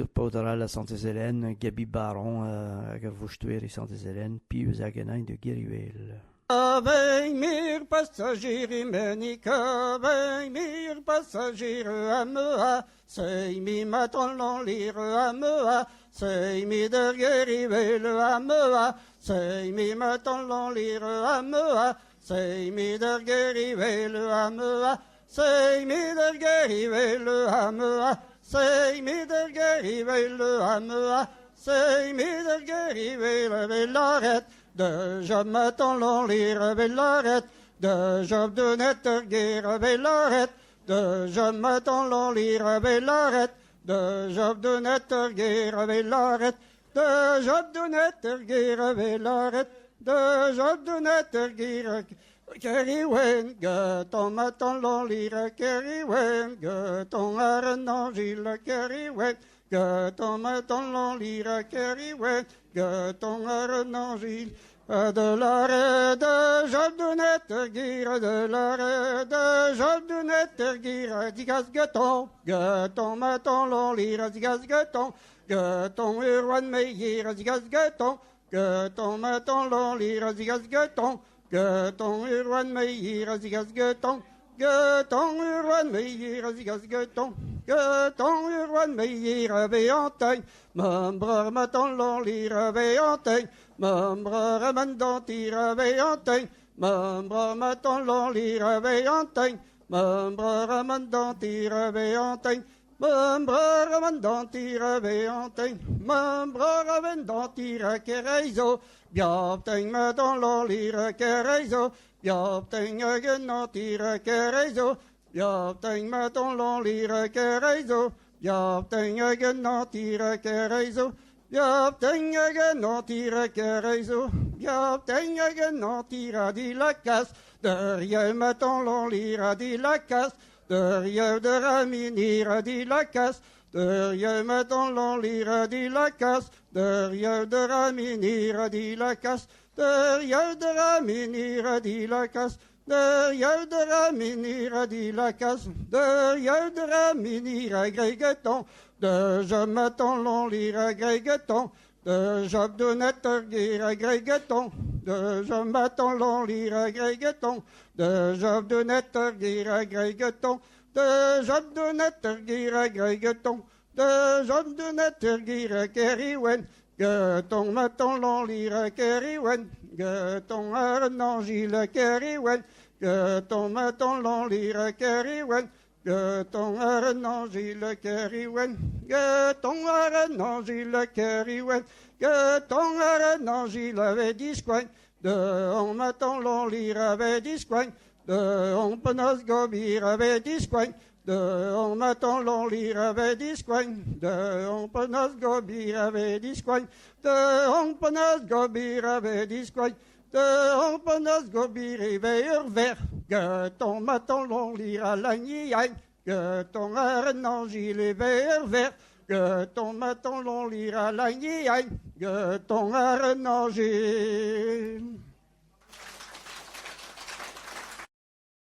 Podra la Sainte-Hélène, Gabi Baron, Gavouchtuer et Sainte-Hélène, puis aux Aguenains de Guériville. Avec mir passagers menica, avec mir passagers amea, sei mi maton lire amea, sei mi de Guériville amea, sei mi maton lire amea, sei mi de Guériville amea, sei mi de Guériville amea, sei mi de Guériville amea, sei mi de Guériville Villarette. De Job m'attend lire Villarette, de Job de Netterguerre Villarette, de Job m'attend lire Villarette, de Job de Netterguerre Villarette, de Job de Netterguerre Villarette, de Job de Netterguerre Kerrywen, Geton m'attend lire Kerrywen, Geton Arnan Gilles Kerrywen, Geton m'attend lire Kerrywen, Geton Arnan Gilles. De l'arrêt de Job de Netterguerre, de l'arrêt de Job de Netterguerre, digas Geton, Geton m'attend lire, digas Geton, Geton Erwan Meyer, digas Geton, Geton m'attend lire, digas Geton, Geton Erwan Meyer, digas Geton, Geton Erwan Meyer, digas Geton, Geton Erwan Meyer, Béantagne, membre m'attend lire, Béantagne, membre remandant tire Béantagne, membre m'attend lire Béantagne, membre remandant tire Béantagne, membre remandant tire Béantagne, membre remandant tire Kereizo, Biabtagne m'attend lire Kereizo, Biabtagne genant tire Kereizo, Biabtagne m'attend lire Kereizo, Biabtagne genant tire Kereizo, Biabtagne genant tire Kereizo, Biabtagne genant tire di la casse, derrière m'attend lire di la casse, derrière de raminir di la casse, derrière m'attend lire di la casse, derrière de raminir di la casse, derrière de raminir di la casse, derrière de raminir di la casse, derrière de raminir Grégeton, de Job m'attend lire Grégeton, de Job de Netterguerre Grégeton, de Job m'attend lire Grégeton, de Job de Netterguerre Grégeton, de Job de Netterguerre Grégeton, de Job de Netterguerre Kerrywen, Geton m'attend lire Kerrywen, Geton Arnan Gilles Kerrywen, Geton m'attend lire Kerrywen, Geton Arnan Gilles Kerrywen, Geton Arnan Gilles Kerrywen, Geton Arnan Gilles avait discoigne, de on m'attend lire avait discoigne, de on penas gobir avait discoigne, de on m'attend lire avait discoigne, de on penas gobir avait discoigne, de on penas gobir avait discoigne, de on penas gobir avait vert, Geton m'attend lire à l'agniagne, Geton Arnan Gilles vert, Geton m'attend lire à l'agniagne, Geton Arnan Gilles.